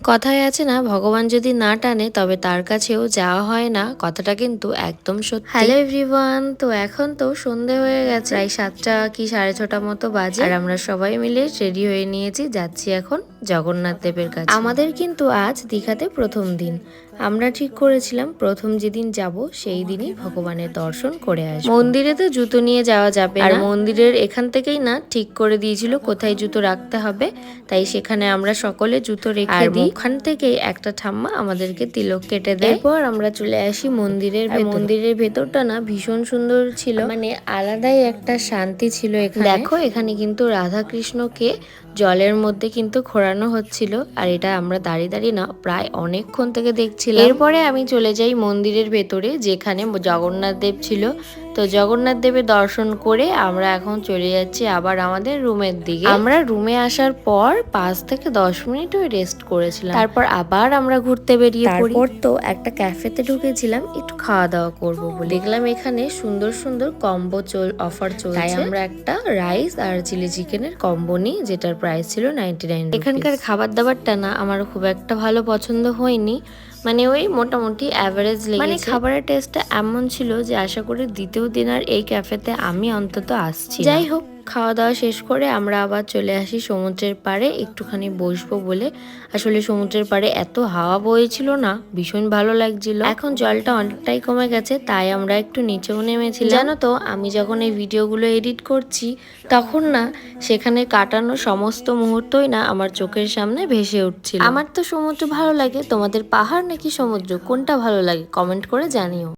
কথায় আছে না, ভগবান যদি না টানে তবে তার কাছেও যাওয়া হয় না, কথাটা কিন্তু একদম সত্যি। হ্যালো এভরিওয়ান, তো এখন তো সন্ধে হয়ে গেছে, প্রায় 7টা কি 6:30 মতো বাজে। আর আমরা সবাই মিলে রেডি হয়ে নিয়েছি, যাচ্ছি এখন জগন্নাথ দেবের কাছে। আমাদের কিন্তু আজ দীঘাতে প্রথম দিন। আমরা ঠিক করেছিলাম প্রথম যেদিন যাব সেই দিনই ভগবানের দর্শন করে আসবো। মন্দিরে তো জুতো নিয়ে যাওয়া যাবে না, আর মন্দিরের এখান থেকেই না ঠিক করে দিয়েছিল কোথায় জুতো রাখতে হবে, তাই সেখানে আমরা সকলে জুতো রেখে দিই। ওখান থেকে একটা ঠাম্মা আমাদেরকে তিলক কেটে দেয়। এরপর আমরা চলে আসি মন্দিরের ভেতর। মন্দিরের ভেতরটা না ভীষণ সুন্দর ছিল, মানে আলাদাই একটা শান্তি ছিল এখানে। দেখো এখানে কিন্তু রাধা কৃষ্ণকে জলের মধ্যে কিন্তু ঘোরানো হচ্ছিল, আর এটা আমরা দাঁড়িয়ে দাঁড়িয়ে না প্রায় অনেকক্ষণ থেকে দেখছিলাম। এরপরে আমি চলে যাই মন্দিরের ভেতরে, যেখানে জগন্নাথ দেব ছিল। তো জগন্নাথ দেবের দর্শন করে আমরা এখন চলে যাচ্ছি আবার আমাদের রুমের দিকে। আমরা রুমে আসার পর 5 থেকে 10 মিনিট ওই রেস্ট করেছিলাম, তারপর আবার আমরা ঘুরতে বেরিয়ে পড়ি। তারপর তো একটা ক্যাফেতে ঢুকেছিলাম একটু খাওয়া দাওয়া করব বলে। দেখলাম এখানে সুন্দর সুন্দর কম্বো অফার চলছে, তাই আমরা একটা রাইস আর চিলি চিকেনের কম্বো নিই, যেটার প্রাইস ছিল 99 রুপিস। এখানকার খাবার দাবারটা না আমার খুব একটা ভালো পছন্দ হয়নি, মানে ওই মোটামুটি অ্যাভারেজ লেগেছে। মানে খাবারের টেস্টটা এমন ছিল যে আশা করি দ্বিতীয় দিন আর এই ক্যাফেতে আমি অন্তত আসছি। যাই হোক, খাওয়া দাওয়া শেষ করে আমরা আবার চলে আসি সমুদ্রের পাড়ে একটুখানি বসবো বলে। আসলে সমুদ্রের পাড়ে এত হাওয়া বইছিল না, ভীষণ ভালো লাগছিল। এখন জলটা অনেকটাই কমে গেছে, তাই আমরা একটু নিচেও নেমেছিলাম। জানো তো, আমি যখন এই ভিডিওগুলো এডিট করছি তখন না সেখানে কাটানো সমস্ত মুহূর্তই না আমার চোখের সামনে ভেসে উঠছিল। আমার তো সমুদ্র ভালো লাগে, তোমাদের পাহাড় নাকি সমুদ্র কোনটা ভালো লাগে কমেন্ট করে জানিও।